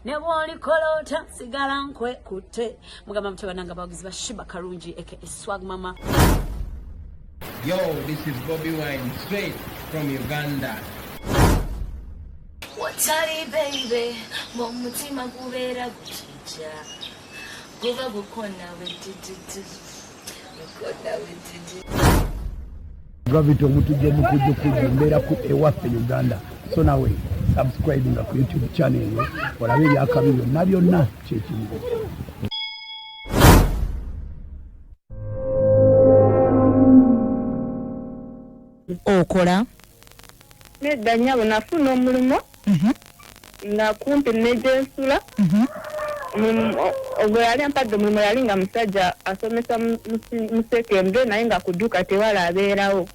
Nebwoli kolota sigala nkwe kute mugamba mtabananga baguzi bashiba karungi aka swag mama. Yo, this is Bobby Wine straight from Uganda. Watari baby, mumutima kubera kuchicha. Kuva gukona wetiti. Gukona wetiti. Gravity omutuje mukujja mbera ku ewaffe Uganda. So nawe subscribing ku YouTube channel yo olabe byakabi byonna byonna kyekimu. Okola nedda nnyabo nafuna omulimu nga kumpi nejensula ogwo yali ampadde omulimu yali nga musajja asomesa mu sekendule naye nga ku dduuka tewala abeerawo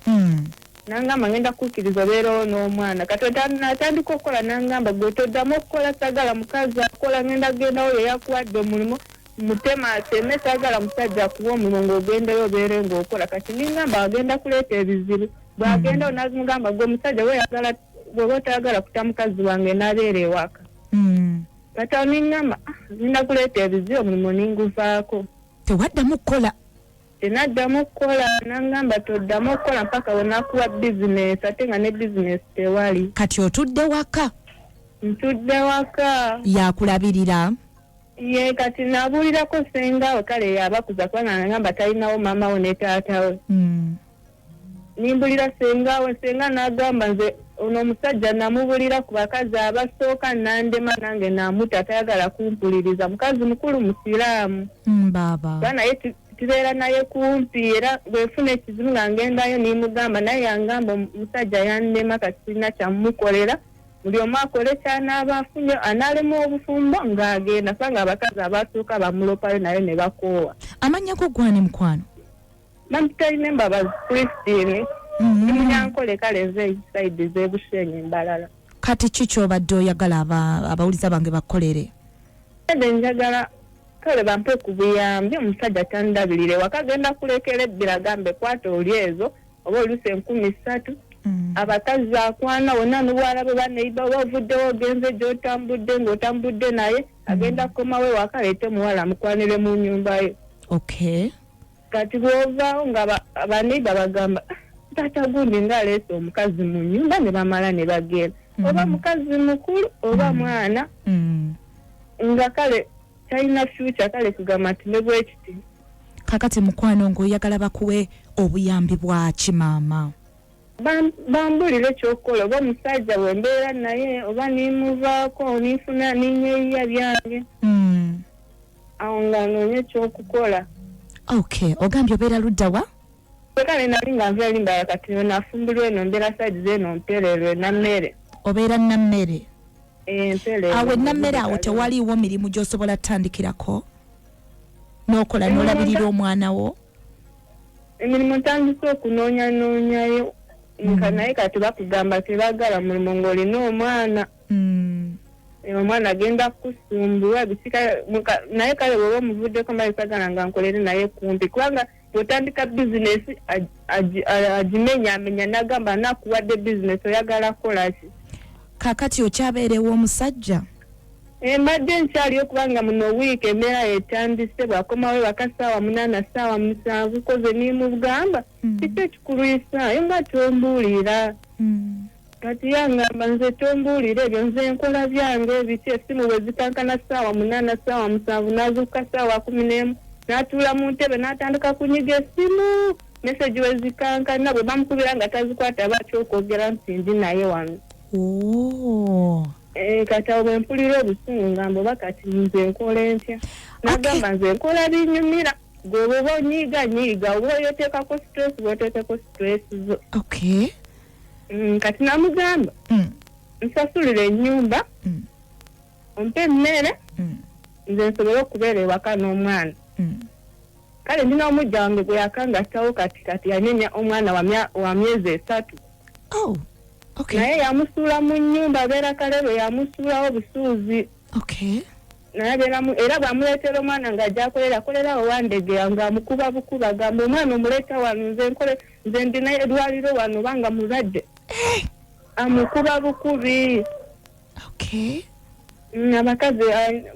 nangamba ngenda kukkiriza obeerawo n'omwana kati natandika okukola nangamba gwe toddamu okukola sagala mukazi akola ngenda gendawo yeyakuwadde omulimu mutema ateme sagala musajja akuwa omulimu ng'ogendayo obeere ng'okola kati ningamba agenda kuleeta ebizibu bwagenda onazimugamba gwe musajja weyagala bw'oba otayagala kuta mukazi wange n'abeera ewaka kati awo ningamba nina kuleeta ebizibu omulimu ninguvaako tewaddamu kukola tenaddamu kukola nangamba toddamu okukola mpaka wenakuwa bizinesi ate nga ne bizinesi tewali kati otudde waka ntudde waka yakulabirira ye kati nabuulirako sengawe kale yabakuza kubanga nangamba talinawo maamawo ne taatawe nimbulira sengawe senga n'agamba nze ono omusajja namubulira ku bakazi abasooka nandema nange namuta tayagala kumpuliriza mukazi mukulu musiraamu baba naye tubeera naye kumpi era bwefuna ekizibu nga ngendayo nimugamba naye yangamba omusajja yandema kati sirina kyamukolera buli omu akole kyanaaba afunye analemu obufumbo ng'agenda kubanga abakazi abasooka bamulopayo naye ne bakoowa. Amannya go gwani mukwano? Mamutayina Mbabazi Christine munyankole kale saidi z'ebushenyi mbalala. Kati kiki obadde oyagala abawuliza bange bakolere? Njagala kale bampe ku buyambi omusajja tandabirire wakagenda kulekera ebbira gambe kwata oli ezo oba oluse 13 abakazi akwana wonna n'obwalabe baneiba bavuddewo ogenze gy'otambudde ng'otambudde naye agenda kukomawe wakaleete muwala mukwanire mu nyumba ye. Okay. Kati bw'ovaawo nga baneiba bagamba taata gundi ng'aleese omukazi mu nyumba ne bamala ne bagenda oba mukazi mukulu oba mwana nga kale talina future kale kugamba nti ne bwekiti. Kakati mukwano ng'oyagala bakuwe obuyambi bwaki maama? Bambulire ekyokukola oba omusajja bwembeera naye oba nimuvaako ninfuna ninyeeya byange awo nga noonye ekyokukola. Okay, ogambye obeera ludda wa? Kale nali nga nva eri mbala kati nafumbirwa eno mbeera saizi eno mpeererwe nammere. Obeera nammere? Mpeererwe. Awe nammere awo tewaliiwo mirimu gy'osobola tandikirako n'okola n'olabirira omwana wo? Emirimu ntandise okunoonyanyoonyayo nka naye kati bakugamba tebagala mulimu ng'olina omwana omwana agenda kusumbulwa bisika naye kale bw'oba omuvuddeko mbalisagala nga nkolere naye kumpi kubanga bw'otandika bizinesi agimenyaamenya n'agamba nakuwadde bizinesi oyagala kolaki. Kakati okyabeerewo omusajja? Mbadde nkyaliyo kubanga muno wiiki embeera etandise bwakomawo waka ssaawa 8 ssaawa 7 koze nimugamba kiki ekikulwisa nga tombuulira kati yangamba nze tombuulira ebyo nze nkola byange biki essimu bwe zikankana ssaawa 8 ssaawa 7 n'azuuka ssaawa 11 n'atuula mu ntebe n'atandika kunyiga essimu meseji we zikankana bwe bamukubira nga tazikwata bakyokwogera nti ndi naye wano. Kati awo bwe mpulira obusungu ngamba oba kati nze nkola entya nagamba nze nkola binyumira gwe bw'oba onyiiga oba oyoteekako stress bw'oteekako stress zo. Okay. Kati namugamba nsasulira ennyumba ompe emmere nze nsobole okubeera ewaka n'omwana. Kale ndina omujja wange gwe yakangattawo kati yanyenya omwana wa myezi 3. Okay. Naye yamusuula mu nnyumba abeera kalebe yamusuulawo busuuzi. Okay. Naye era bwamuleetera omwana ng'ajja akolera owandegeya ng'amukuba bukuba gamba omwana omuleeta wano nze ndina edwaliro wano banga mulwadde amukuba bukubi. Okay. Abakazi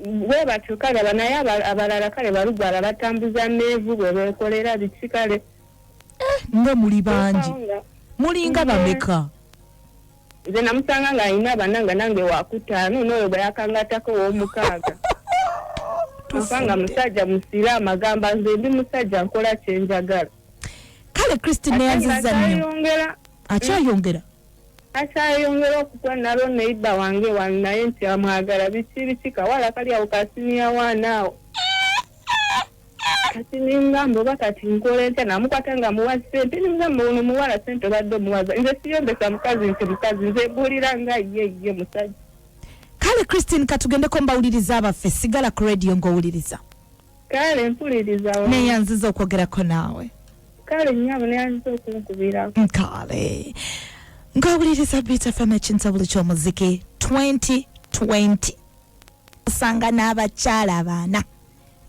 bwe batyo kale naye abalala kale balugwala batambuza meevu bwe beekolera biki kale. Nga muli bangi. Mulinga bameka. Nze namusanga ng'alina abananga nange wakutaano n'oyo bwe yakangatako w'omukaaga. Mpanga musajja musiraama agamba nze ndi musajja nkola kye njagala. Kale Christine yanziza nnyo. Akyayongera. Akyayongera okukuba nalo neiba wange wano naye nti amwagala biki kawala kali awo kasiniya wanaawo. Kati ningambo bakati nkole ntya namukwata nga muwa ssente ningambo ono muwala ssente obadde omuwaza nze siyombesa mukazi nti mukazi nze buulira nga ye musajja. Kale Christine katugendeko mbawuliriza abaffe sigala ku radio ng'owuliriza. Kale mpuliriza wa. Neyanziza okwogerako naawe. Kale nnyabo neyanziza okunkubirako. Kale ng'owuliriza Bita FM ekintabuli ky'omuziki 2020 osanga n'abakyala baana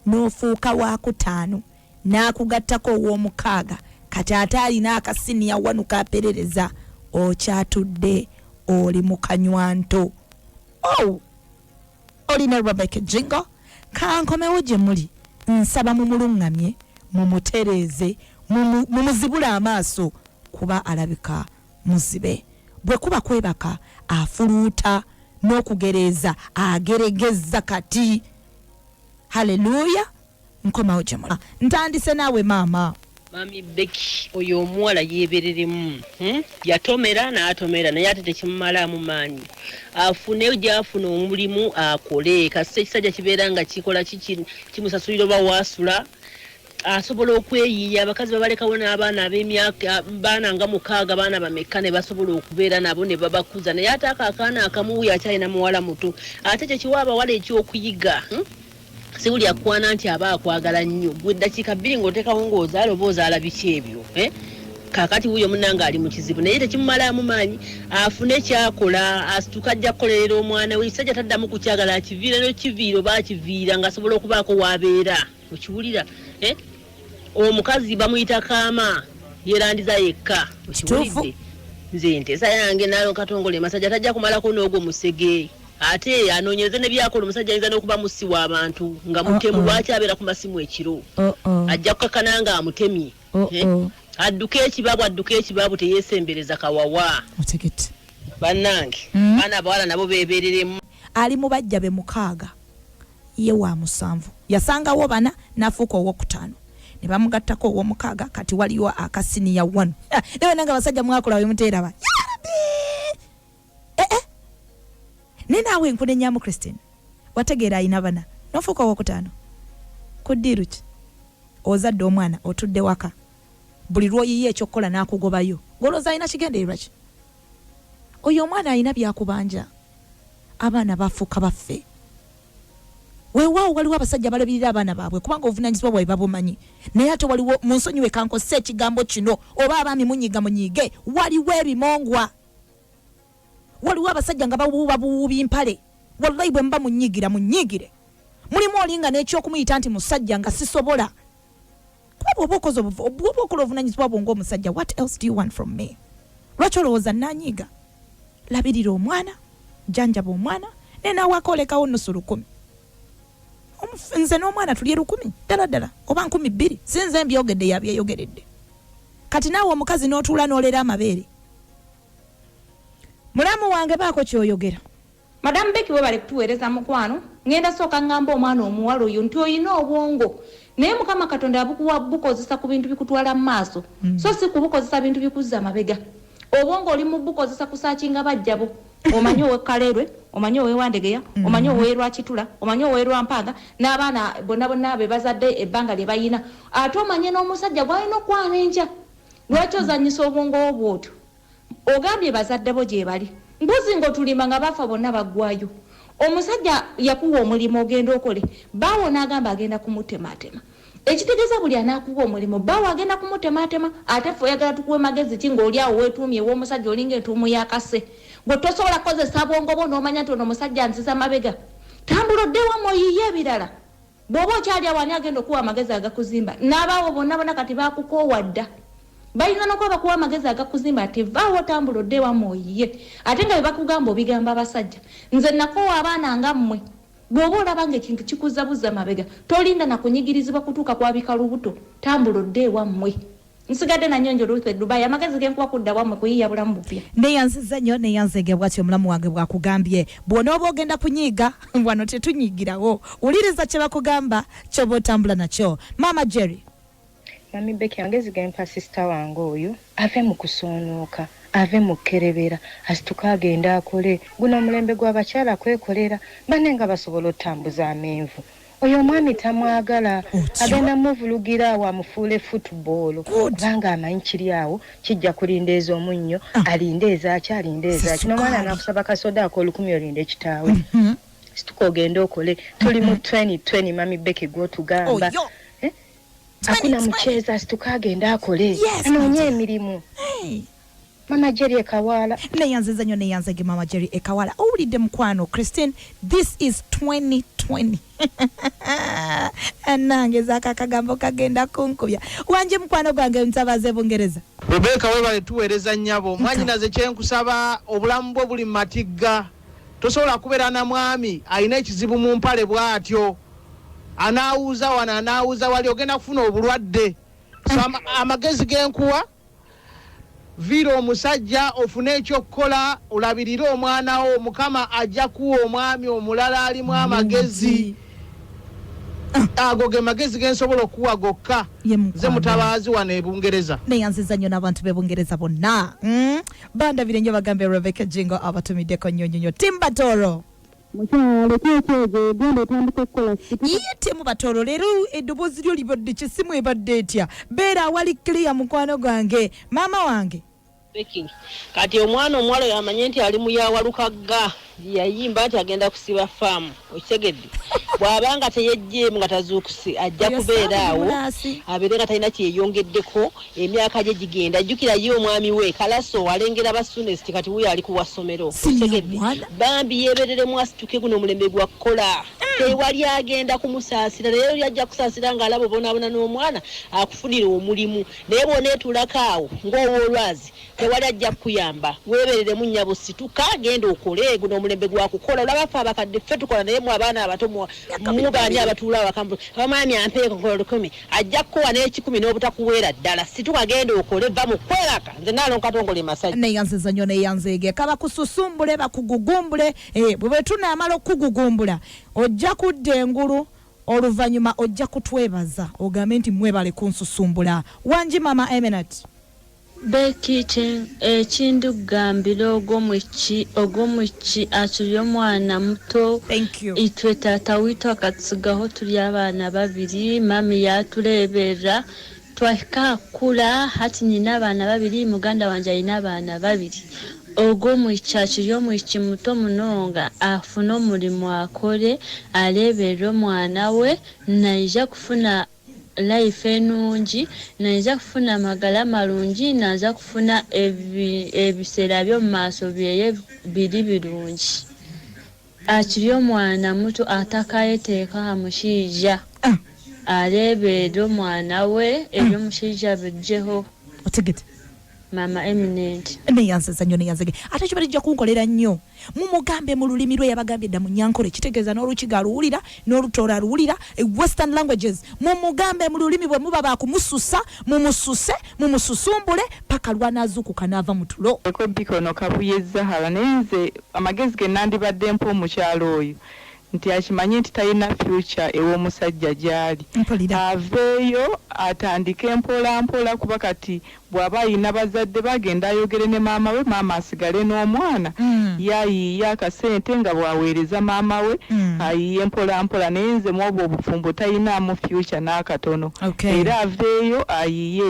n'ofuuka wakutaano n'akugattako ow'omukaaga kati ate alina akasiniya wanu kaperereza okyatudde oli mu kanywanto. Olina Rebecca Jingo kankomewo gye muli nsaba mumulungamye mumutereeze mumuzibule amaaso kuba alabika muzibe bwe kuba kwebaka afuluuta n'okugereeza ageregeza kati. Haleluya nkomawo gye muli ntandise naawe maama. Mami Becky oyo omuwala yeebereremu yatomera n'atomera naye ate tekimumalamu maanyi afune gy'afuna omulimu akole kasita ekisajja kibeera nga kikola kimusasulira oba waasula asobola okweyiiya abakazi babalekawo n'abaana ab'emyaka baana nga 6 baana bameka ne basobola okubeera nabo ne babakuza naye ate akaakaana akamu yakyalina muwala muto ate kyekiwa abawala ekyokuyiga Sibuli akwana nti aba akwagala nnyo gwe dakika 2 ng'oteekawo ng'ozaala oba ozaala biki ebyo kakati wuyo munanga ali mu kizibu naye tekimumalamu maanyi afune kyakola asituka ajja kukolera omwana we kisajja taddamu kukyagala akiviira n'ekiviiro baakiviira ng'asobola okubaako waabeera okiwulira omukazi bamuyita kaama yeerandiza yekka okiwulidde nze nteesa yange naalo katongole masajja tajja kumalako n'ogwo musege ate anoonyereze ne byakola omusajja ayinza n'okuba musiwa abantu nga mutemu lwaki abeera ku masimu ekiro ajja kukakana nga amutemye adduka ekibabu teyeesembereza kawawa otegete bannange baana abawala nabo beebereremu ali mu bajja be 6 ye wa 7 yasangawo 4 n'afuuka ow'okutaano ne bamugattako ow'omukaaga kati waliwo akasiniya 1 newe nange abasajja mwakola we muteeraba nenaawe nkunenyamu Christine wategeera ayina 4 n'ofuuka ow'okutaano kuddiru ki ozadde omwana otudde waka buli lwoyiye ekyokukola n'akugobayo ng'olowooza alina kigendererwa ki oyo omwana alina byakubanja abaana bafuuka baffe weewaawo waliwo abasajja balabirira abaana baabwe kubanga obuvunaanyizibwa bwabe babumanyi naye ate waliwo mu nsonyiwe kankose ekigambo kino oba abaami munyiige waliwo ebimongwa waliwo abasajja nga babuubi mpale wallahi bwe mba munyigire mulimu olinga n'ekyokumuyita nti musajja nga sisobola kuba bw'oba okola obuvunaanyizibwa bwo ng'omusajja what else do you want from me lwaki olowooza nanyiiga labirira omwana janjaba omwana nenaawaako olekawo nusu 100 nze n'omwana tuli 100 ddala oba 200 sinze mbyogedde yabyeyogeredde kati naawe omukazi n'otuula n'olera amabeere mulamu wange baako kyoyogera. Madam Becky we bali kutuweereza mukwano ngenda sooka ngamba omwana omuwala oyo nti oyina obwongo naye mukama katonda abukuwa bukozesa ku bintu bikutwala mu maaso so si kubukozesa bintu bikuzza amabega obwongo oli mu bukozesa kusaakinga bajjabo omanyi owekkalerwe omanyi owewandegeya omanyi oweerwa kitula omanyi oweerwa mpanga n'abaana bonna be bazadde ebbanga lye bayina ate omanye n'omusajja gw'alina okwana enkya lwaki ozannyisa obwongo obwotyo ogambye bazadde bo gye bali mbuzi ng'otulima nga bafa bonna baggwayo omusajja yakuwa omulimu ogenda okole baawo n'agamba agenda kumutematema ekitegeeza buli anaakuwa omulimu baawo agenda kumutematema ate ffe oyagala tukuwe magezi ki ng'oli awo weetuumye ew'omusajja olinga entuumu yakase gwe tosobola kukozesa bwongo bwo n'omanya nti ono omusajja nziza mabega tambula oddewamu oyiye ebirala bw'oba okyali awo ani agenda okuwa amagezi agakuzimba n'abaawo bonna kati baakukoowa dda bayina nokuba bakuwa amagezi agakuzimba ati vaawo tambula odde wamu oyiye ate nga bwe bakugamba obigamba abasajja nze nakoowa abaana nga mmwe bw'oba olaba ng'ekintu kikuzabuza mabega tolinda na kunyigirizibwa kutuuka kwabika lubuto tambula odde wammwe nsigadde na nnyonjo Ruth Dubai amagezi genkuwa kudda wammwe kuyiya bulamu bupya neyanziza nnyo neyanzege bw'atyo omulamu wange bwakugambye bw'onooba ogenda kunyiiga wano tetunyigirawo wuliriza kye bakugamba ky'oba otambula nakyo Mama Jerry. Mami Becky amagezi gempa sister wange oyo ave mu kusoonuuka ave mu kkerebera asituka agenda akole guno omulembe gw'abakyala kwekolera banne nga basobola otambuza amenvu oyo omwami tamwagala agenda muvulugira awo amufuule football kubanga amanyi kiri awo kijja kulinda ez'omunnyo alinde ezaki alinde ezaki nomwana nakusaba kasoda ako 10 olinde kitaawe situka ogenda okole tuli mu 2020 Mami Becky gw'otugamba akuna mcheza situka agenda akole anoonye emirimu Mama Jerry ekawala neyanziza nnyo neyanzege Mama Jerry ekawala owulidde mukwano Christine this is 2020 nange zakakagambo kagenda kunkubya wanje mukwano gwange nsabaze Bungereza Rebecca webale tuweereza nnyabo mwanyinaze kyenkusaba obulamu bwo buli matigga tosobola kubeera na mwami alina ekizibu mu mpale bw'atyo anaawuza wana anaawuza wali ogenda kufuna obulwadde amagezi genkuwa vira omusajja ofune ekyokukola olabirire omwana wo mukama ajja kuwa omwami omulala alimu amagezi ago ge magezi gensobola okuwa gokka nze mutabaazi wano e Bungereza neyanziza nnyo n'abantu b'e Bungereza bonna bandabire nnyo bagambe Rebecca Jingo abatumiddeko nnyo Timbatoro mukyalo kyekyejo genda otandika okukola Timu Batoro leero eddoboozi lyo libadde kisimu ebadde etya beera awali clear mukwano gwange maama wange kati omwana omuwala yamanye nti ali mu yawalukagga yayimba nti agenda kusiba faamu okitegedde bw'abanga teyejjeemu nga tazuukuse ajja kubeera awo abeere nga talina kyeyongeddeko emyaka gye gigenda ajjukira ye omwami we kalaso alengera basunesti kati wuyo ali kuwa ssomero okitegedde bambi yeebereremu asituke guno omulembe gwa kukola tewali agenda kumusaasira leero yajja kusaasira ng'alaba obonaabona n'omwana akufunira omulimu naye bw'oneetulako awo ng'owoolwazi tewali ajja kuyamba weebereremu nnyabo situka genda okole guno omulembe gwa kukola olaba ffe abakadde ffe tukola naye mu abaana abato mubaani abatuula abakambu abamaami ampeeko nkola 10 ajja kukowa n'ekikumi n'obutakuweera ddala situka genda okole va mu kweraka nze naalonka katongole masajja neyanziza nnyo neyanzeege kaba kususumbule bakugugumbule bwe betunaamala okugugumbula ojja kudda engulu oluvannyuma ojja kutwebaza ogambe nti mwebale kunsusumbula wanji Mama Eminat Becky ekindugambira ogw'omuki atuli omwana muto itwe taata witwa katusigaho tuli abaana babiri mami yatuleberera twakakula hati nina abaana babiri muganda wanje alina abaana babiri ogw'omuki akiri omuki muto munonga afuna omulimu akole aleberera omwana we naija kufuna life enungi naija kufuna amagala malungi naija kufuna ebiseera by'omu maaso byeye biri birungi akiri omwana muto atakayeteeka ha mushaija aleeberera omwana we ebyomushaija bijjeho otegete Mama Eminent neyanziza nnyo neyanzege ate kyo balijja kunkolera nnyo mumugambe mu lulimi lwe yabagambye dda mu Nyankole kitegeeza n'olukiga aluwulira n'olutoolo aluwulira western languages mumugambe mu lulimi bwe muba bakumususa mumususe mumususumbule paka lwanaazuukuka n'ava mu tulo eko bikono kabuyezza hala naye nze amagezi ge nandibadde mpa omukyalo oyo nti akimanye nti talina future ew'omusajja gy'ali aveeyo atandike mpola mpola kuba kati bw'aba alina bazadde bagenda ayogere ne maama we maama asigale n'omwana yayiye akasente nga bw'aweereza maama we ayiye mpola mpola naye nze mu obwo obufumbo talinaamu future n'akatono era aveeyo ayiye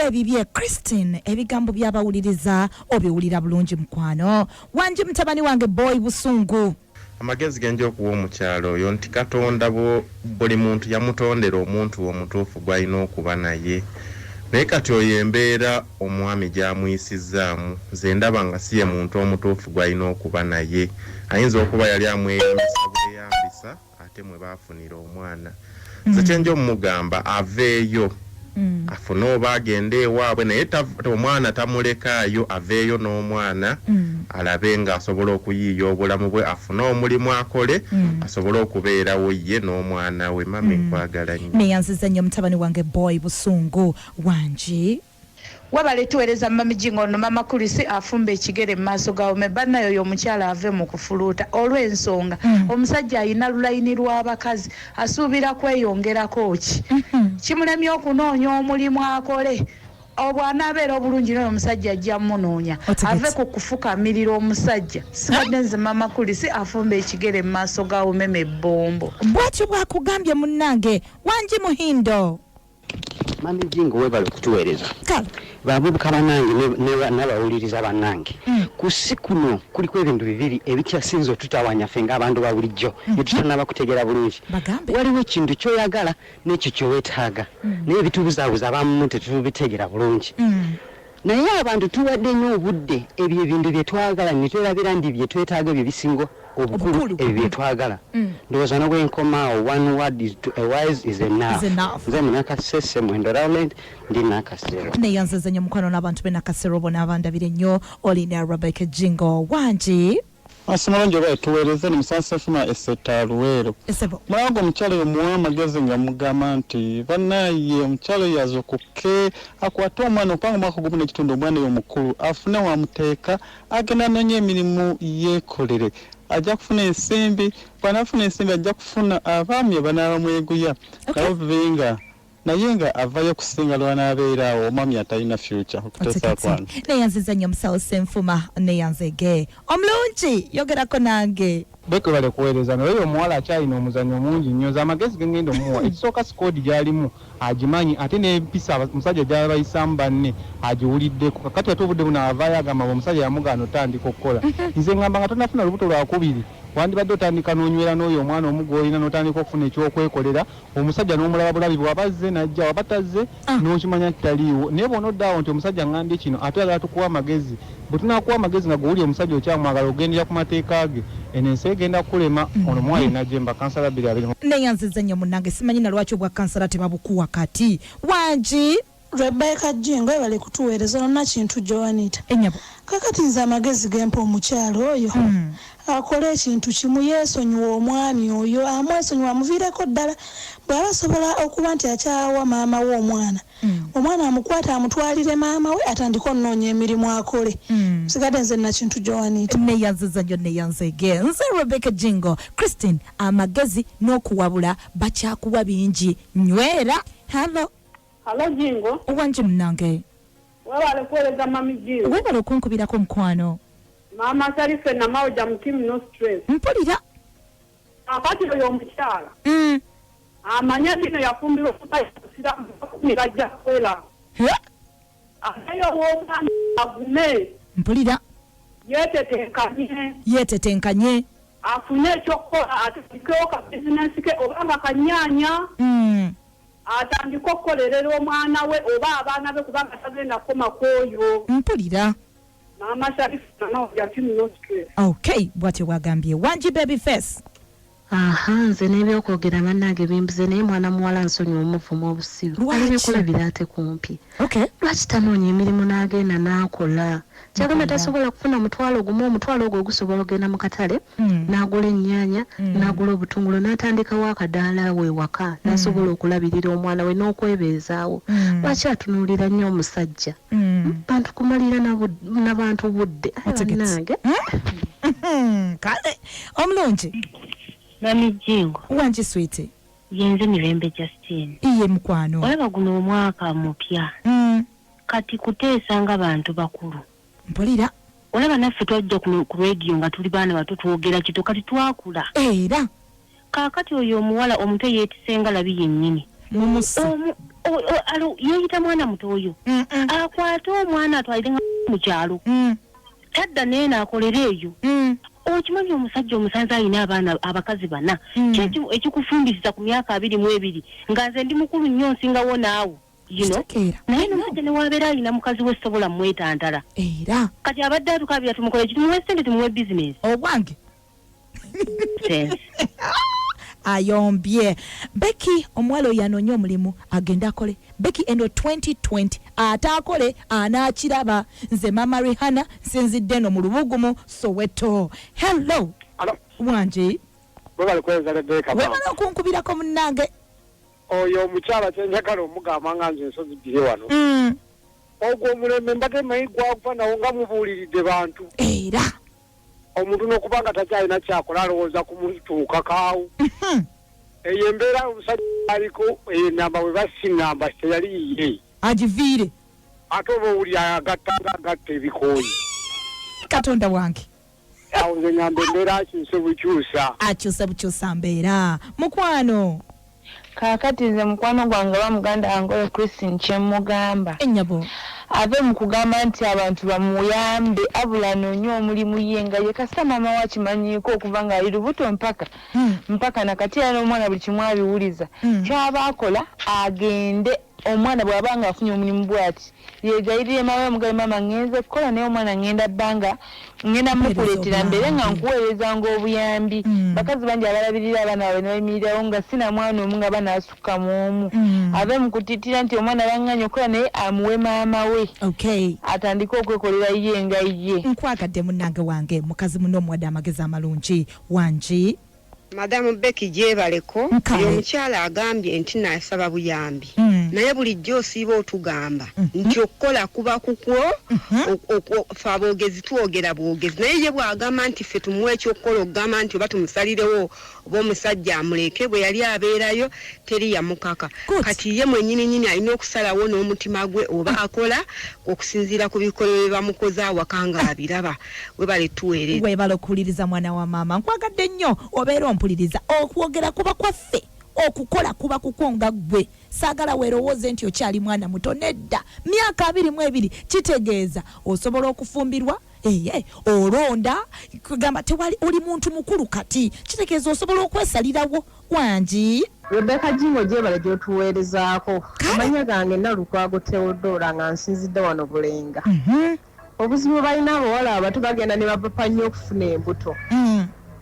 ebibye Christine ebigambo by'abawuliriza obiwulira bulungi mukwano wanje mutabani wange boy Busungu amagezi genje okuwa omukyalo oyo nti Katonda buli muntu yamutondera omuntu omutuufu gw'alina okuba naye naye kati oyo embeera omwami gy'amuyisizaamu nze ndaba nga si ye muntu omutuufu gw'alina okuba naye ayinza okuba yali amweyambisa bweyambisa ate mwe baafunira omwana nze kyenja omugamba aveeyo afune oba agende ewaabwe naye omwana tamulekaayo aveeyo n'omwana alabe nga asobola okuyiiya obulamu bwe afune omulimu akole asobole okubeerawo ye n'omwana we. Mami nkwagala nnyo. Neyanziza nnyo mutabani wange boy Busungu Wanji. Wabale tuweereza mami jingo no mama kulisi afumbe ekigere mu maaso gawo mebanayo y'omukyala ave mu kufuluuta olw'ensonga omusajja ayina lulayini lw'abakazi asuubira kweyongerako ki kimulemye okunoonya omulimu akole obw'anaabeera obulungi n'oyo omusajja ajja munoonya ave ku kufukamirira omusajja sigadde nze mama kulisi afumbe ekigere mu maaso gawo meme bombo bwatyo bwakugambye munnange Wanji Muhindo. Mami jingo webale kutuweereza babuubuka bannange n'abawuliriza bannange ku si kuno kuliko ebintu bibiri ebikyasinza otutawanya ffe ng'abantu ba bulijjo bye tutanaba kutegeera bulungi. Waliwo ekintu ky'oyagala n'ekyo ky'oweetaaga naye ebitubuzaabuza abamu tetubitegeera bulungi. Naye abantu tuwadde nnyo obudde ebyo ebintu bye twagala ne twerabira ndi bye twetaaga ebyo bisingo obukulu ebyo bye twagala. Ndowooza n'obwenkomaawo one word is to a wise is enough. Nze munakasese Mwendo Rowland ndi Nakasero. Neyanziza nnyo mukwano n'abantu be Nakasero bona abandabire nnyo Olina Rebecca Jingo Wanji. Asimala bwe tuweereze ni musasa fuma eseta luwero. Mulago omukyalo yomuwa amagezi nga mugamba nti bannaye omukyalo yazokuke akwata omwana okubanga omwaka gumu n'ekitundu omwana y'omukulu afune wamuteeka agenda anonya emirimu yeekolere ajja kufuna ensimbi bw'anaafuna ensimbi ajja kufuna abaami abanaaba mweguya nabo benga naye nga avayo kusinga lw'anaabeeraawo omwami atalina future okuteesa kwange. Neyanziza nnyo musawo Senfuma neyanzege omulungi yogerako nange. Beke bale kuweereza naye omuwala akyalina omuzannyo mungi nnyo z'amagezi ge ngenda omuwa ekisooka sikoodi gy'alimu agimanyi ate n'empisa omusajja gy'abayisaamu banne agiwuliddeko kakati ate obudde buno avaayo agamba omusajja yamugaana otandika okukola nze ngamba nga tonafuna lubuto lwakubiri wandibadde otandika n'onywera n'oyo omwana omugo olina n'otandika okufuna ekyokwekolera omusajja n'omulaba bulabi bw'abazze n'ajja wabatazze n'okimanya kitaliiwo naye bw'onoddaawo nti omusajja ngambye kino ate yagala tukuwa amagezi bwe tunakuwa amagezi nga gowuli omusajja okyamwagala ogendera ku mateeka ge enensi egenda kulema ono mwali najemba kansala 2 neyanziza nnyo munnange simanyi na lwaki obwa kansala tebabukuwa kati Wanji. Rebecca Jingo ebale kutuweereza nonna kintu Joanita enyabo kakati nze amagezi gempa omukyalo oyo akole ekintu kimu yeesonyiwa omwami oyo amwesonyiwa amuviireko ddala bw'aba asobola okuba nti akyawa maama we omwana omwana amukwata amutwalire maama we atandika onoonya emirimu akole sigadde nze na kintu Joanita neyanziza nnyo neyanzege nze Rebecca Jingo Christine amagezi n'okuwabula bakyakuwa bingi nywera. Hello Jingo. Wanji munnange. Wabale kuweereza mami Jingo. Webale okunkubirako mukwano. Mama Sharife na mawuja mukimu no stress. Mpulira. Akati oyo omukyala. Amanya dino yafumbira okutasira mugajja kwela. Ayo womwana agume. Mpulira. Yetetenkanye. Afunye ekyokukola atandikewo ka bizinesi ke obanga kanyaanya. Atandika okukolerera omwana we oba abaana be kubanga tagenda kukoma kwoyo. Mpulira. Mama Sharifu na yakimu no stress. Okay, bwatyo bwagambye. Wanji baby face. Nze n'ebyokwogera bannange bimbuze naye mwana muwala nsonyiwa omuvumu obusiru ebyokulabira ate kumpi. Lwaki tanoonya emirimu n'agenda n'akola kyagamba tasobola kufuna mutwalo gumu omutwalo ogwo ogusobola ogenda mu katale n'agula ennyaanya n'agula obutungulu n'atandikawo akadaala we waka n'asobola okulabirira omwana we n'okwebeezaawo. Lwaki atunuulira nnyo omusajja bantu kumalira n'abantu budde bannange. Kale omulungi Mami Jingo. Wanji sweetie. Yenze Mirembe Justine. Iye mukwano. Olaba guno omwaka mupya. Kati kuteesa nga bantu bakulu. Mpulira. Olaba naffe twajja ku radio nga tuli baana bato twogera kito kati twakula. Era. Kaakati oyo omuwala omuto yeetisenga labi yennyini. Yeeyita mwana muto oyo. Akwate omwana atwalire nga mu kyalo. Tadda naye n'akolera eyo. Okimanyi omusajja omusanze alina abaana abakazi bana ekikufumbisiza ku myaka 22 nga nze ndi mukulu nnyo nsingawo naawe naye n'omusajja newabeera alina mukazi we sobola mwetantala era kati abadde atukabira tumukola ekitumuwe sente tumuwe bizinesi obwange ayombye. Becky omwalo yanonyo mulimu agenda akole. Becky endo 2020 atakole anachiraba. Nze mama Rihanna sinzidde no mu Lubugumu Soweto. Hello. Hello. Wanji. Bwebale kweza Rebecca. Webale okunkubirako munnange. Oyo omukyala kyenjagala omugamba nga nze ensozi bbiri wano. Ogwo omulembe mbadde manyi gwakufa nawo nga mubuuliridde bantu. Era. Omuntu n'okubanga takyalina kyakola alowooza kumutuukakaawo. Eyo embeera omusajja aliko enamba bwe basi namba teyali yiye. Agiviire. Ate oba owulira agatta ebikooyi. Katonda wange. Awo nze ngamba embeera akyuse bukyusa. Akyuse bukyusa mbeera. Mukwano. Kaakati nze mukwano gwange bamuganda wange Christine kyemugamba. Ennyabo. Ave mu kugamba nti abantu bamuyambe abula noonyo omulimu ye nga ye kasita maama wa kimanyiiko okuva nga ali lubuto mpaka nakati era n'omwana buli kimu abiwuliza. Kyaba akola agende omwana bw'aba nga afunye omulimu bw'ati yeegayirire maama mugabe maama ngenze kukola naye omwana ngenda bbanga ngenda mukuleetera mbere nga nkuweerezanga obuyambi. Bakazi bangi abalabirira abaana baabwe ne bayimirirawo nga sina mwana omu nga banasukka mu omu. Ave mu kutiitira nti omwana banganya okukola naye amuwe maama we. Okay. Atandika okwekolera ye nga ye. Nkwagadde munnange wange mukazi muno omuwadde amagezi amalungi. Wanji. Madamu Becky gyebaleko omukyala agambye nti nasaba buyambi naye bulijjo osiiba otugamba nti okukola kuba kukwo fe aboogezi twogera bwogezi naye ye bw'agamba nti ffe tumuwe ekyokukola okugamba nti oba tumusalirewo oba omusajja amuleke bwe yali abeerayo teri yamukaka kati ye mwennyini alina okusalawo n'omutima gwe oba akola okusinziira ku bikolwa bye bamukoze awaka nga abiraba webale tuweereza webale okuwuliriza mwana wa maama nkwagadde nnyo obeera ompuliriza okwogera kuba kwaffe okukola kuba kukonga gwe saagala weerowooze nti okyali mwana muto nedda myaka 22 kitegeeza osobola okufumbirwa olonda kugamba tewali oli muntu mukulu kati kitegeeza osobola okwesalirawo. Wanji Rebecca Jingo gyebale gyotuweerezaako amanya gange Nalukwago Teodora nga nsinzidde wano Bulenga. Obuzibu balina abawala abato bagenda ne bapapa nnyo okufuna embuto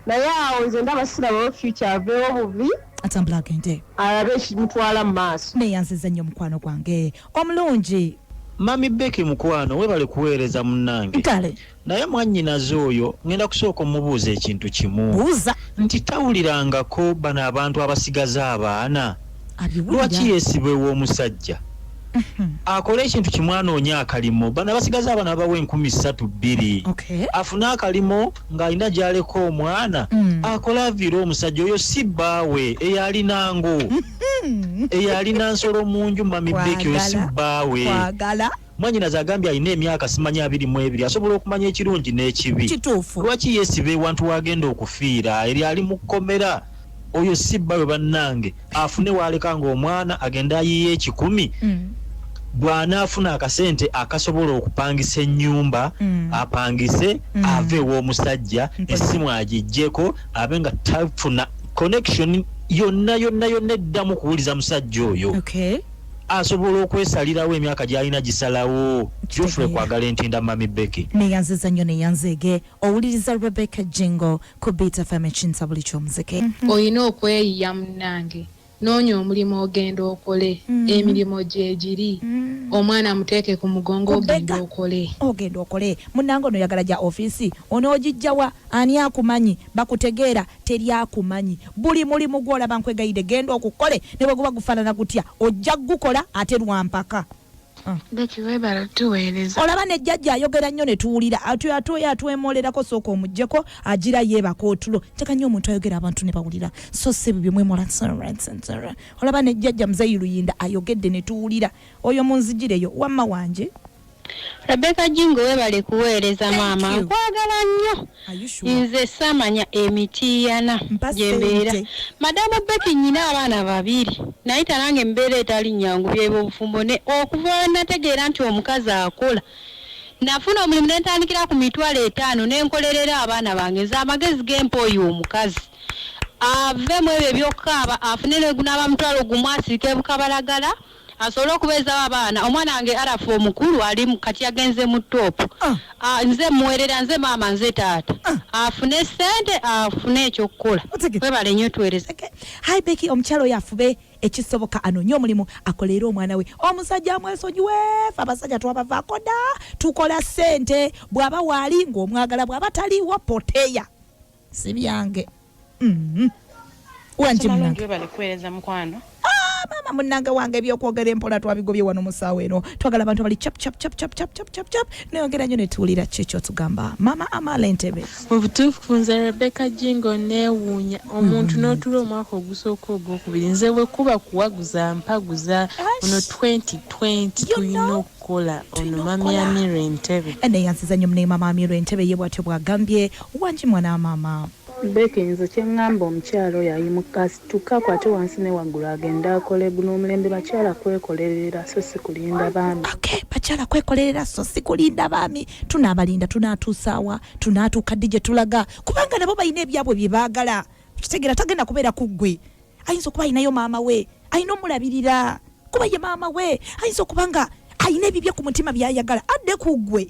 naye awo nze ndaba siraba future aveewo bubi atambula agende alabe ekimutwala mu maaso neyanziza nnyo mukwano gwange omulungi. Mami Becky mukwano webale kuweereza munnange naye mwannyinaze oyo ngenda kusooka omubuuza ekintu kimu nti tawulirangako bano abantu abasigaze abaana lwaki yeesibwewo omusajja akole ekintu kimwanoonya akalimo bano abasigaze abaana bawe 32 afune akalimo ng'alina gy'aleka omwana akola avira omusajja oyo si bbaawe eyalinango eyalina nsolo mu nju Mami Becky oyo si bbaawe mwanyinaze agambye alina emyaka simanyi 22 asobola okumanya ekirungi n'ekibi lwaki yeesiba ewantu wagenda okufiira eri ali mu kkomera oyo si bbaawe bannange afune waaleka ng'omwana agenda ayiye 10 bw'anaafuna akasente akasobola okupangisa ennyumba apangise ave w'omusajja essimu agijjeko abe nga tafuna connection yonna eddamu kuwuliza musajja oyo asobola okwesalirawo emyaka gy'alina gisalawo kyofule kwagala entinda Mami Becky neyanziza nnyo neyanzeege owuliriza Rebecca Jingo ku Beat FM ekinsa buli ky'omuzike olina okweyiya munnange noonya omulimu ogenda okole emirimu gyegiri omwana muteeke ku mugongo ogenda okole munnange ono yagala gya ofiisi onoogijjawa ani akumanyi bakutegeera teri akumanyi buli mulimu gw'olaba nkwegayidde genda okukole ne bwe guba gufaanana gutya ojja gukola ate lwampaka Becky webala tuweereza olaba ne jjajja ayogera nnyo ne tuwulira atwemolerako sooka omuggyeko agira yeebaka otulo nteka nnyo omuntu ayogera abantu ne bawulira so si bibyo mwemola olaba ne jjajja Muzeyi Luyinda ayogedde ne tuwulira oyo munzigireyo wamma wanje Rebecca Jingo webale kuweereza maama nkwagala nnyo nze samanya emitiiyana gyembeera Madamu Becky nyina abaana 2 nayita nange embeera etali nnyangu byebufumbo ne okuva nategeera nti omukazi akola nafuna omulimu ne ntandikira ku mitwalo 5 n'enkolerera abaana bange nze amagezi g'empoyo omukazi ave mu ebyo byokkaaba afune ne gunaaba mutwalo gumu asirike bukabalagala asobola okubeeza abaana omwana wange arafu omukulu ali kati agenze mu top nze muwerera nze maama nze taata afune sente afune ekyokukola webale nnyo tuweereza Hi Becky omukyalo yafube ekisoboka anoonye omulimu akolera omwana we omusajja amwesonyiwe abasajja twabavaako da tukola sente bw'aba waali ng'omwagala bw'aba taliiwo poteya si byange wangi munange bale kuweereza mukwano mama munange wange byokwogera empola twabigobye wano musaawa eno twagala abantu bali chap neyongera nnyo netuwulira kyekyo tugamba mama Amala Entebbe mu butuufu nze Rebecca Jingo neewuunya omuntu n'otula omwaka ogusooka ogwokubiri nze bwe kuba kuwaguza mpaguza ono 2020 tulina okukola ono mami Amira Entebbe eneyansiza nnyo mune mama Amira Entebbe ye bwatyo bwagambye wangi mwana mama Beke nzo kyengamba omukyalo yayimuka situka kwate wansi ne waggulu agenda akole guno omulembe bakyala kwekolerera so si kulinda baami bakyala kwekolerera so si kulinda baami tunaabalinda tunaatuusaawa tunaatuuka ddi gye tulaga kubanga nabo balina ebyabwe bye baagala kitegera tagenda kubeera ku ggwe ayinza okuba ayinayo maama we ayina omulabirira kuba ye maama we ayinza okuba nga ayina ebibye ku mutima byayagala adde ku ggwe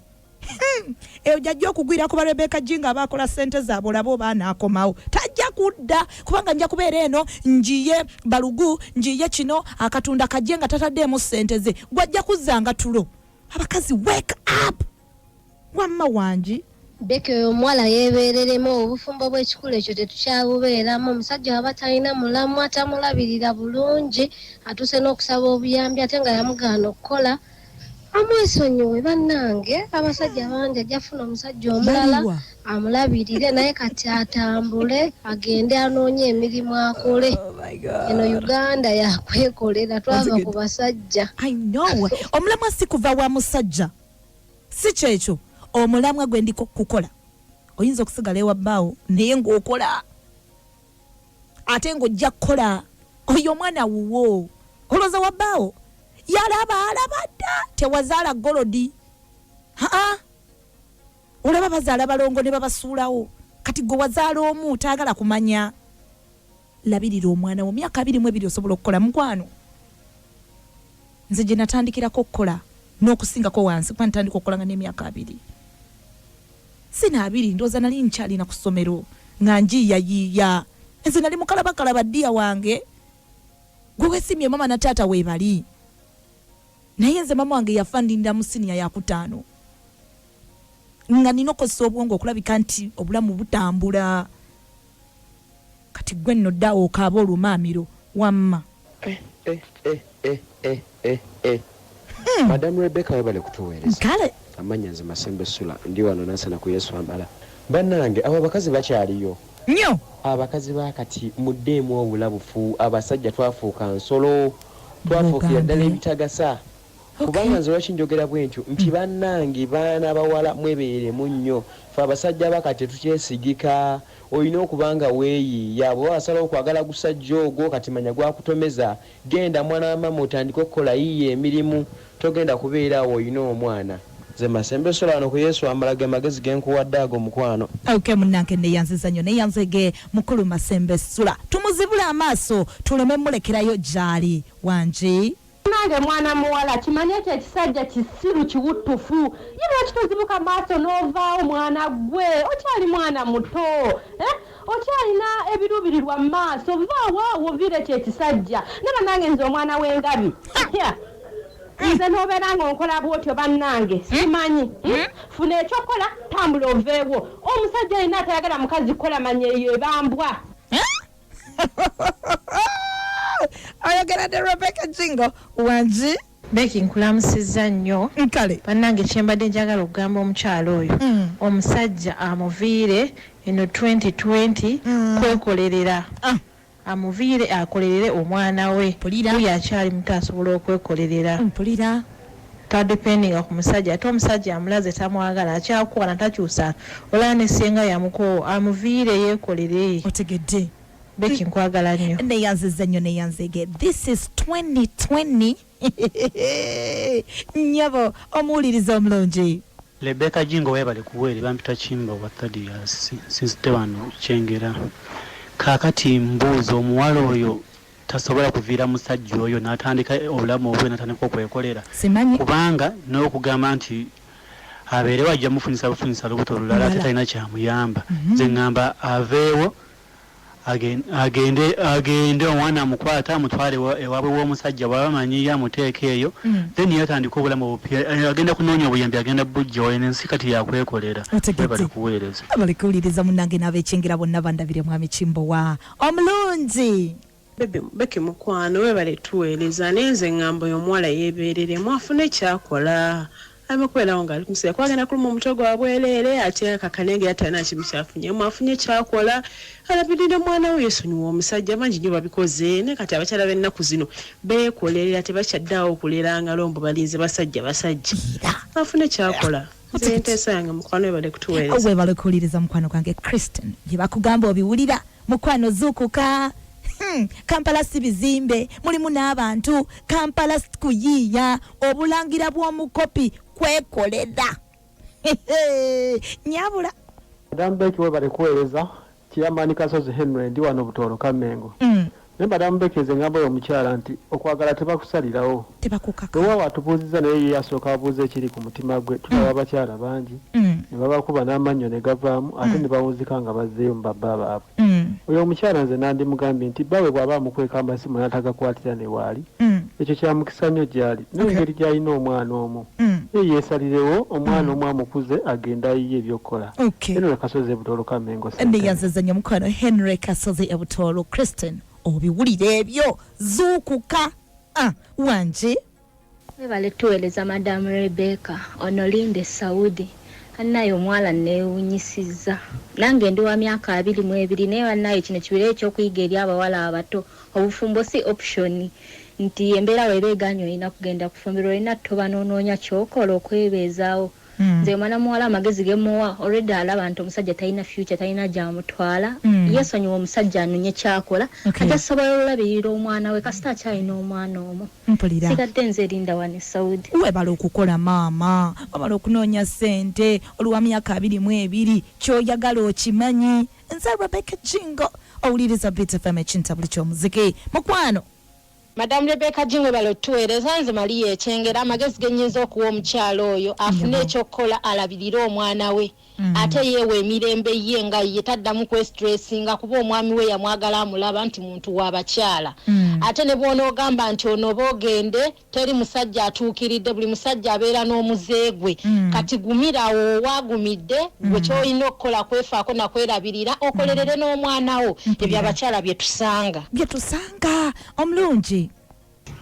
eyo jajja okugwira ku Rebecca Jinga abakola sente zaabo labo baana akomawo tajja kudda kubanga nja kubeera eno njiye balugu njiye kino akatunda kajenga tataddeemu sente ze gwajja kuzzanga tulo abakazi wake up wamma wangi Beke oyo omuwala yeebereremu obufumbo bw'ekikulu ekyo tetukyabubeeramu omusajja waba talina mulamu atamulabirira bulungi atuse n'okusaba obuyambi ate nga yamugaana okukola amwesonyiwe bannange abasajja bangi ajjafuna omusajja omulala amulabirire naye kati atambule agende anoonye emirimu akole eno Uganda yakwekolera twava ku basajja omulamwa si kuva wa musajja si kyekyo omulamwa gwe ndiko kukola oyinza okusigala ewa bbaawo naye ng'okola ate ng'ojja kukola oyo omwana wuwo olowooza wa bbaawo yalaba alabadda tewazaala golodi olaba bazaala balongo ne babasuulawo kati gwe wazaala omu taagala kumanya labirira omwana wo myaka 22 osobola okukola mukwano nze gye natandikirako okukola n'okusingako wansi kuba ntandika okukola nga n'emyaka 2 sina 2 ndooza nali nkyalina ku ssomero nga njiyayiiya nze nali mukalabakalaba ddiya wange gwe weesimye mama na taata weebali naye nze mama wange yafa ndinda mu siniya ya 5 nga nina okozesa obwongo okulabika nti obulamu butambula kati gwe nno ddaawo okaaba olumaamiro wamma Madamu Rebecca webale kutuweereza kale amanya nze Masembe Sula ndi wano nansana ku Yesu Ambala bannange abo abakazi bakyaliyo nnyo abakazi bakati muddeemu obulabufu abasajja twafuuka nsolo twafuukira ddala ebitagasa kubanga nze lwaki njogera bwentyo nti bannange baana bawala mwebeeremu nnyo fe abasajja bakati tukyesigika olina okubanga weeyiiya bwe wasalawo okwagala gusajja ogwo kati manya gwakutomeza genda mwana wa mama otandika okukola yiiya emirimu togenda kubeeraawo olina omwana nze Masembe Sula wano ku Yesu Ambala ge magezi genkuwadde ago mukwano munnange neyanziza nnyo neyanzege mukulu Masembe Sula tumuzibule amaaso tuleme mulekerayo gyali wangi nange mwana muwala kimanye ekyo ekisajja kisiru kiwutufu ye lwaki tozibuka maaso n'ovaawo mwana gwe okyali mwana muto okyalina ebiruubirirwa mu maaso vaawo ovire ekyo ekisajja naba nange nze omwana w'engabi nze n'obeera ng'onkola bwotyo bannange simanyi funa ekyokola tambula oveewo omusajja alina atayagala mukazi kukola manya eyo ebambwa ayogera ne Rebecca Jingo wangi Beki nkulamusizza nnyo nkale bannange kyembadde njagala okugamba omukyalo oyo omusajja amuviire eno 2020 kwekolerera amuviire akolerere omwana we oyo akyali muto asobola okwekolerera tadependinga ku musajja ate omusajja amulaze tamwagala akyakuwana takyusa olaba ne senga yamuko amuviire yeekolere otegedde Beki nkwagala nnyo neyanziza nnyo neyanzege this is 2020 nyabo omuwuliriza omulungi Rebecca Jingo webale kuweere bampita kimba wa 3 years since wano kyengera kakati mbuuza omuwala oyo tasobola kuviira musajja oyo n'atandika obulamu obwe n'atandika okwekolera kubanga n'okugamba nti abeere wajja mufunyisa lubuto olulala ate talina kyamuyamba nze ŋŋamba aveewo agende omwana amukwata amutwale ewaabwe w'omusajja bw'abamanyiye amuteeka eyo then yatandika obulamu obupya agenda kunoonya obuyambi agenda bujja ensi kati yakwekolera bali kuweereza bali kuwuliriza munnange n'abekyengera bonna bandabire mwami Kimbowa omulungi Beki mukwano webale tuweereza nenze ŋŋambo y'omuwala yeebereremu afune kyakola amekwerawo nga alimusira kwagenda kuluma omutwe gwa bwerere ate kakanenge atalina kimu kyafunyemu afunye kyakola alabirire mwana we yeesonyiwa omusajja bangi nnyo babikoze ne kati abakyala b'ennaku zino beekolerera tebakyaddawo okuleranga lombo balinze basajja afune kyakola nteesa yange mukwano webale kutuweereza webale kuwuliriza mukwano gwange Kristen bye bakugamba obiwulira mukwano zuukuka Kampala si bizimbe mulimu n'abantu Kampala kuyiiya obulangira bw'omukopi kwekolera nyabula Madam Becky webale kuweereza Kiyamani Kasozi Henry ndi wano Butoro Kamengo ne Madam Becky ze ngambo y'omukyala nti okwagala tebakusalirawo tebakukaka owa watubuuziza naye ye yasooka abuuza ekiri ku mutima gwe tulaba abakyala bangi ne babakuba n'amannyo ne gavaamu ate ne bawuzika nga bazzeeyo mu babba baabwe oyo omukyala nze nandimugambye nti bbawe bw'aba amukweka amasimu n'atagakwatira ne waali ekyo kyamukisa nnyo gy'ali n'engeri gy'alina omwana omu ye yeesalirewo omwana omu amukuze agenda ayiye ebyokukola Henry Kasozi Butoro Kamengo ndiyazazanya mukwano Henry Kasozi Butoro Kristen obiwulire ebyo zuukuka wanje webale tuweereza Madam Rebecca Onolinde Saudi annayo omwala neewunyisiza nange ndi wa myaka 22 naye wannayo kino kibira ekyokuyiga eri abawala abato obufumbo si option nti embeera webeeganyo olina kugenda kufumbirwa olina toba noonoonya kyokola okwebeezaawo nze mwana muwala amagezi gemuwa already alaba nti omusajja talina future talina gyamutwala yeesonyiwa omusajja anonye kyakola ate asobola olulabirira omwana we kasita akyalina omwana omu sigadde nze erinda wane Saudi webala okukola maama wabala okunoonya ssente oluwa myaka 22 kyoyagala okimanyi nze Rebecca Jingo owuliriza Bit FM ekintabuli ky'omuziki mukwano Madam Rebecca Jingo balo tuweereza nze Maria ekyengera amagezi genyinza okuwa omukyalo oyo afune ekyokukola alabirire omwana we ate yeewe emirembe ye nga ye taddamu kwestressinga kuba omwami we yamwagala amulaba nti muntu w'abakyala ate ne bw'onoogamba nti onoba ogende teri musajja atuukiridde buli musajja abeera n'omuzeegwe kati gumirawo waagumidde gwe ky'olina okukola kwefaako nakwerabirira okolerere n'omwana wo ebyo abakyala bye tusanga omulungi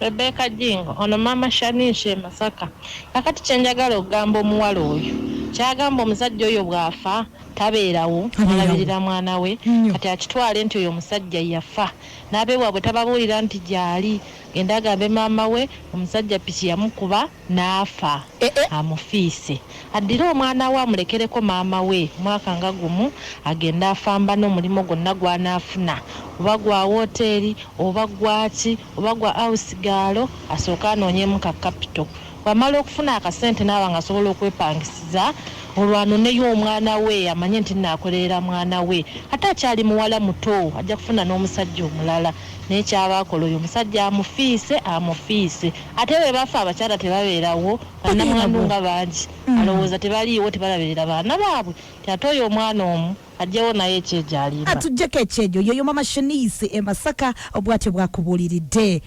Rebecca Jingo ono mama Shanisha Masaka kakati kyenjagala okugamba omuwala oyo kyagamba omusajja oyo bw'afa tabeerawo alabirira mwana we kati akitwale nti oyo omusajja yafa n'abeewaabwe tababuulira nti gyali genda agambe maama we omusajja piki yamukuba n'afa amufiise addire omwana we amulekereko maama we mwaka nga gumu agenda afamba n'omulimu gwonna gw'anaafuna oba gwa woteeri oba gwaki oba gwa awusigaalo asooka anoonyemu ka kapito wamala okufuna akasente n'aba nga asobola okwepangisiza olwanoneyo omwana we amanye nti naakolerera mwana we ate akyali muwala muto ajja kufuna n'omusajja omulala naye kyabaakola oyo omusajja amufiise ate we bafa abakyala tebabeerawo bannamwandu nga bangi alowooza tebaliiwo tebalabirira baana baabwe ate oyo omwana omu ajjawo naye ekyejo alimba atujjeko ekyejo yoyo mama Shanice Masaka obwatyo bwakubuuliridde